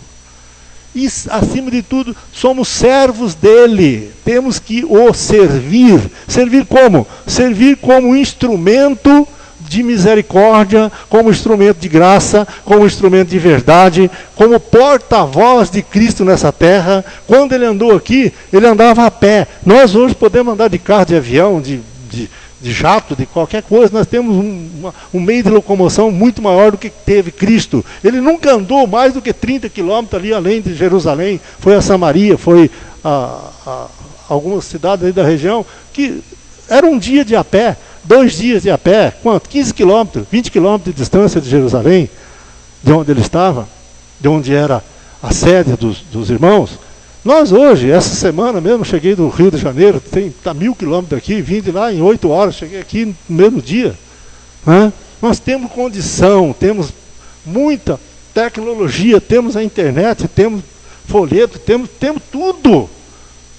E, acima de tudo, somos servos dele. Temos que o servir. Servir como? Servir como instrumento de misericórdia, como instrumento de graça, como instrumento de verdade, como porta-voz de Cristo nessa terra. Quando ele andou aqui, ele andava a pé. Nós hoje podemos andar de carro, de avião, de jato, de qualquer coisa. Nós temos um meio de locomoção muito maior do que teve Cristo. Ele nunca andou mais do que 30 quilômetros ali além de Jerusalém. Foi a Samaria, foi a algumas cidades aí da região, que era um dia de a pé, 2 dias de a pé. Quanto? 15 quilômetros, 20 quilômetros de distância de Jerusalém, de onde ele estava, de onde era a sede dos irmãos. Nós hoje, essa semana mesmo, cheguei do Rio de Janeiro, está 1000 quilômetros daqui, vim de lá em 8 horas, cheguei aqui no mesmo dia. Né? Nós temos condição, temos muita tecnologia, temos a internet, temos folheto, temos tudo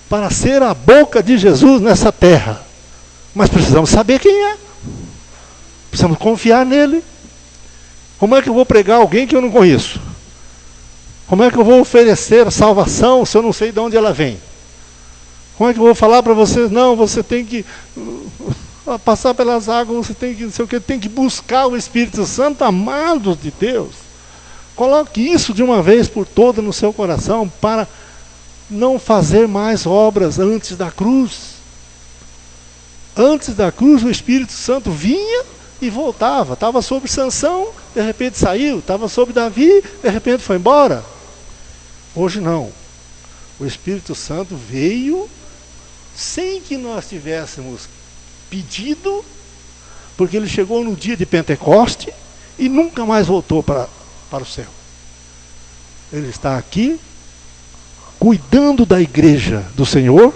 para ser a boca de Jesus nessa terra. Mas precisamos saber quem é. Precisamos confiar nele. Como é que eu vou pregar alguém que eu não conheço? Como é que eu vou oferecer salvação se eu não sei de onde ela vem? Como é que eu vou falar para vocês? Não, você tem que passar pelas águas, você tem que, não sei o que, tem que buscar o Espírito Santo, amados de Deus. Coloque isso de uma vez por todas no seu coração, para não fazer mais obras antes da cruz. Antes da cruz, o Espírito Santo vinha e voltava. Estava sobre Sansão, de repente saiu. Estava sobre Davi, de repente foi embora. Hoje não. O Espírito Santo veio sem que nós tivéssemos pedido, porque ele chegou no dia de Pentecoste e nunca mais voltou para o céu. Ele está aqui, cuidando da igreja do Senhor,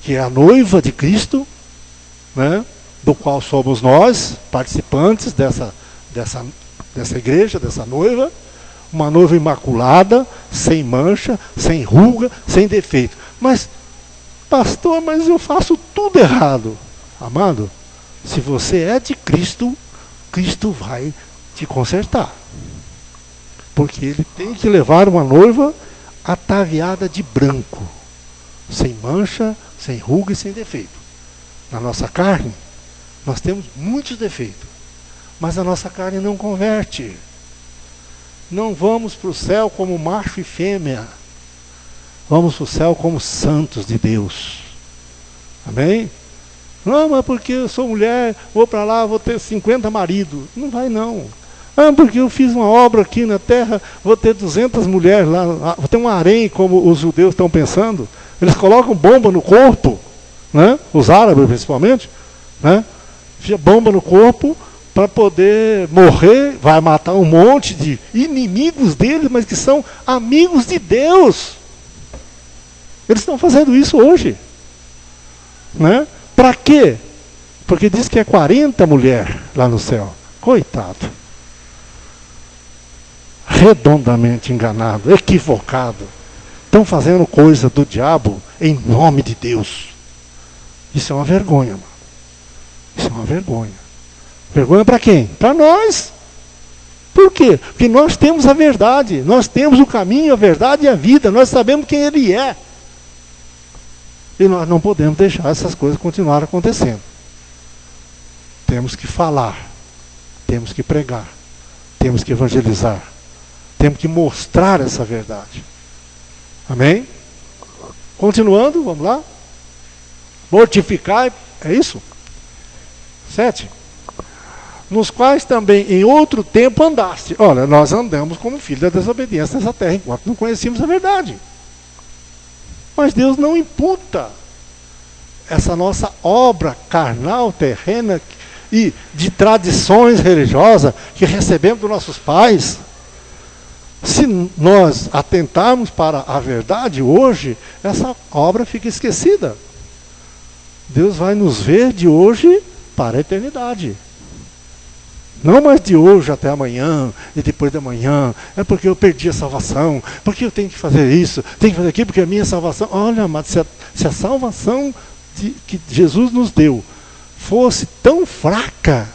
que é a noiva de Cristo, né, do qual somos nós, participantes dessa igreja, dessa noiva, uma noiva imaculada, sem mancha, sem ruga, sem defeito. Mas, pastor, mas eu faço tudo errado. Amado, se você é de Cristo, Cristo vai te consertar. Porque ele tem que levar uma noiva ataviada de branco, sem mancha, sem ruga e sem defeito. Na nossa carne, nós temos muitos defeitos, mas a nossa carne não converte. Não vamos para o céu como macho e fêmea, vamos para o céu como santos de Deus. Amém? Não, mas porque eu sou mulher, vou para lá, vou ter 50 maridos. Não vai não. Ah, porque eu fiz uma obra aqui na terra, vou ter 200 mulheres lá, vou ter um harém, como os judeus estão pensando. Eles colocam bomba no corpo, né? Os árabes principalmente, né? Enfia bomba no corpo para poder morrer, vai matar um monte de inimigos deles, mas que são amigos de Deus. Eles estão fazendo isso hoje, né? Para quê? Porque diz que é 40 mulheres lá no céu. Coitado. Redondamente enganado, equivocado. Estão fazendo coisa do diabo em nome de Deus. Isso é uma vergonha, mano. Isso é uma vergonha. Vergonha para quem? Para nós. Por quê? Porque nós temos a verdade. Nós temos o caminho, a verdade e a vida. Nós sabemos quem Ele é. E nós não podemos deixar essas coisas continuar acontecendo. Temos que falar. Temos que pregar. Temos que evangelizar. Temos que mostrar essa verdade. Amém? Continuando, vamos lá. Mortificar, é isso? 7. Nos quais também em outro tempo andaste. Olha, nós andamos como filhos da desobediência nessa terra, enquanto não conhecíamos a verdade. Mas Deus não imputa essa nossa obra carnal, terrena e de tradições religiosas que recebemos dos nossos pais. Se nós atentarmos para a verdade hoje, essa obra fica esquecida. Deus vai nos ver de hoje para a eternidade. Não mais de hoje até amanhã, e depois de amanhã, é porque eu perdi a salvação, porque eu tenho que fazer isso, tenho que fazer aquilo, porque a minha salvação... Olha, amado, se a salvação que Jesus nos deu fosse tão fraca,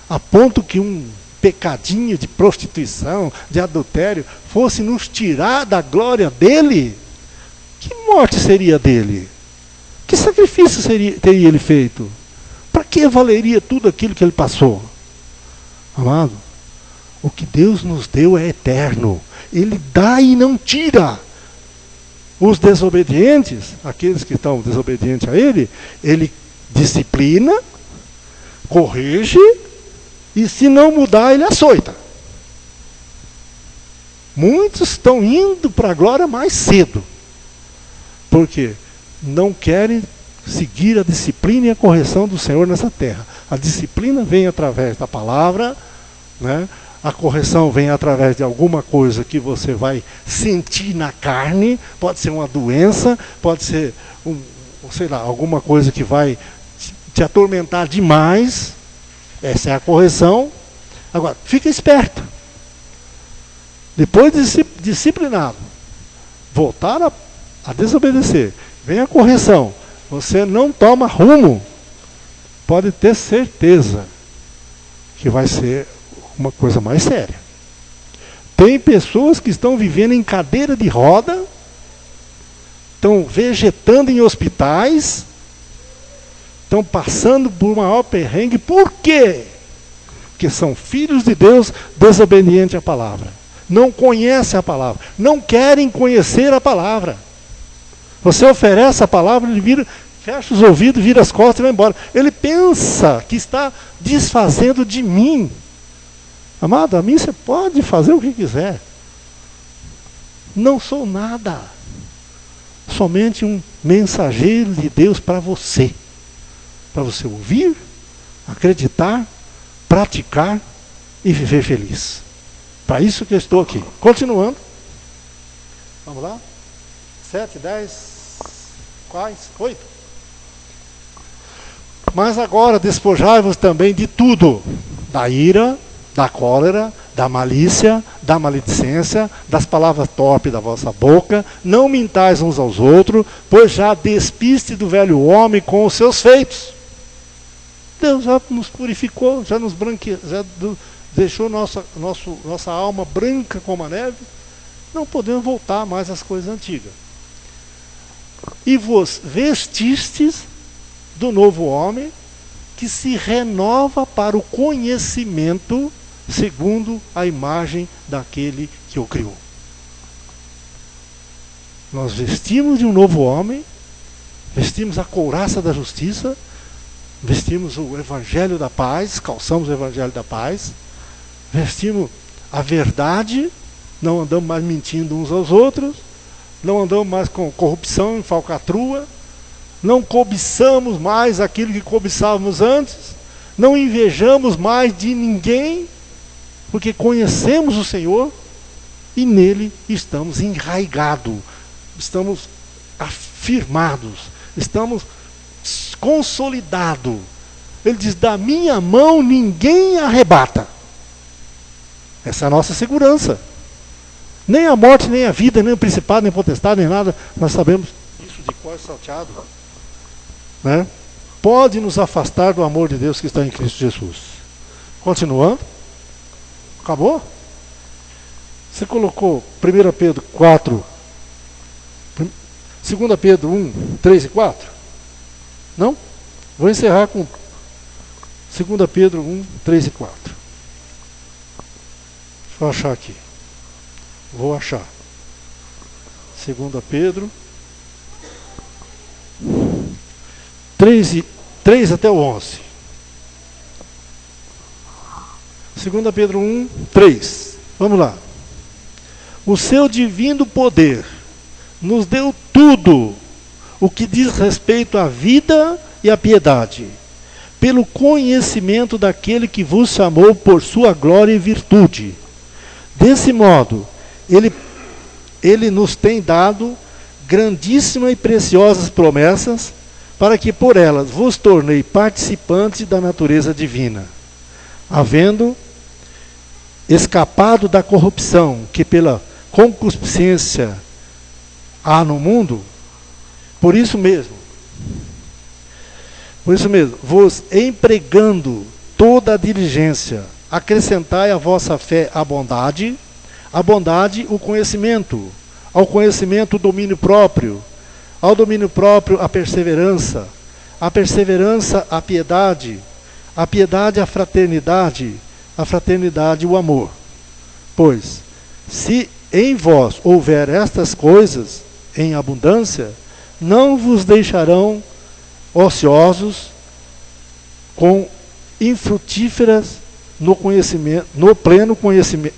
a ponto que um pecadinho de prostituição, de adultério, fosse nos tirar da glória dele, que morte seria dele? Que sacrifício teria ele feito? Para que valeria tudo aquilo que ele passou? Amado, o que Deus nos deu é eterno. Ele dá e não tira. Os desobedientes, aqueles que estão desobedientes a ele, ele disciplina, corrige, e se não mudar, ele açoita. Muitos estão indo para a glória mais cedo. Por quê? Não querem seguir a disciplina e a correção do Senhor nessa terra. A disciplina vem através da palavra, né? A correção vem através de alguma coisa que você vai sentir na carne, pode ser uma doença, pode ser sei lá, alguma coisa que vai te atormentar demais. Essa é a correção. Agora, fica esperto. Depois de disciplinado, voltar a desobedecer, vem a correção, você não toma rumo, pode ter certeza que vai ser uma coisa mais séria. Tem pessoas que estão vivendo em cadeira de roda, estão vegetando em hospitais, estão passando por maior perrengue. Por quê? Porque são filhos de Deus desobedientes à palavra. Não conhecem a palavra. Não querem conhecer a palavra. Você oferece a palavra, ele vira, fecha os ouvidos, vira as costas e vai embora. Ele pensa que está desfazendo de mim. Amado, a mim você pode fazer o que quiser. Não sou nada. Somente um mensageiro de Deus para você. Para você ouvir, acreditar, praticar e viver feliz. Para isso que eu estou aqui. Continuando. Vamos lá? 7, 10, quais? 8. Mas agora despojai-vos também de tudo. Da ira, da cólera, da malícia, da maledicência, das palavras torpes da vossa boca. Não mintais uns aos outros, pois já despiste do velho homem com os seus feitos. Deus já nos purificou, já nos branqueou, já deixou nossa alma branca como a neve. Não podemos voltar mais às coisas antigas. E vos vestistes do novo homem, que se renova para o conhecimento segundo a imagem daquele que o criou. Nós vestimos de um novo homem, vestimos a couraça da justiça, vestimos o evangelho da paz, calçamos o evangelho da paz, vestimos a verdade, não andamos mais mentindo uns aos outros, não andamos mais com corrupção e falcatrua, não cobiçamos mais aquilo que cobiçávamos antes, não invejamos mais de ninguém, porque conhecemos o Senhor e nele estamos enraigados, estamos afirmados, estamos consolidados. Ele diz: da minha mão ninguém arrebata. Essa é a nossa segurança. Nem a morte, nem a vida, nem o principado, nem o potestade, nem nada, nós sabemos isso de cor salteado, né? Pode nos afastar do amor de Deus que está em Cristo Jesus. Continuando. Acabou? Você colocou 1 Pedro 4, 2 Pedro 1, 3 e 4? Não? Vou encerrar com 2 Pedro 1, 3 e 4. Deixa eu achar aqui. Vou achar. 2 Pedro 3 até o 11. 2 Pedro 1, 3. Vamos lá. O seu divino poder nos deu tudo o que diz respeito à vida e à piedade, pelo conhecimento daquele que vos chamou por sua glória e virtude. Desse modo, ele nos tem dado grandíssimas e preciosas promessas, para que por elas vos tornei participantes da natureza divina, havendo escapado da corrupção que pela concupiscência há no mundo. Por isso mesmo, vos empregando toda a diligência, acrescentai à vossa fé a bondade o conhecimento, ao conhecimento o domínio próprio, ao domínio próprio a perseverança a piedade a fraternidade o amor. Pois, se em vós houver estas coisas em abundância, não vos deixarão ociosos com infrutíferas no conhecimento, no pleno conhecimento.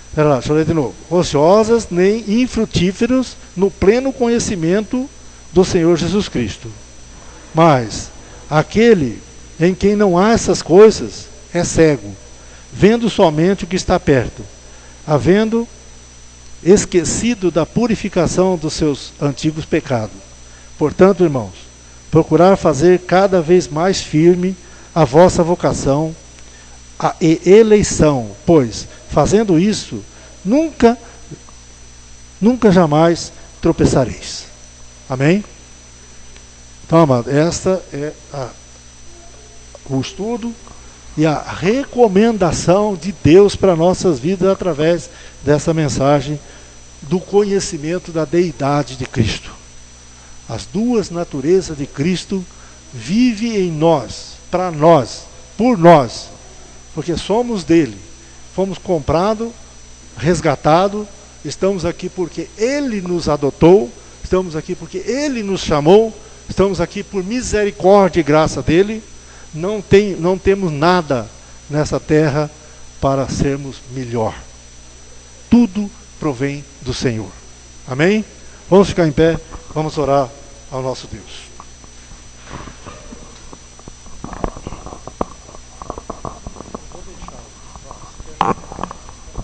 Espera lá, deixa eu ler de novo. Ociosas nem infrutíferos no pleno conhecimento do Senhor Jesus Cristo. Mas aquele em quem não há essas coisas é cego, vendo somente o que está perto, havendo esquecido da purificação dos seus antigos pecados. Portanto, irmãos, procurar fazer cada vez mais firme a vossa vocação e eleição, pois, fazendo isso, nunca jamais tropeçareis. Amém? Então, amado, esta é o estudo e a recomendação de Deus para nossas vidas através dessa mensagem do conhecimento da deidade de Cristo. As duas naturezas de Cristo vivem em nós, para nós, por nós, porque somos dele, fomos comprados, resgatados, estamos aqui porque ele nos adotou, estamos aqui porque ele nos chamou, estamos aqui por misericórdia e graça dele. Não temos nada nessa terra para sermos melhor. Tudo provém do Senhor. Amém? Vamos ficar em pé, vamos orar ao nosso Deus.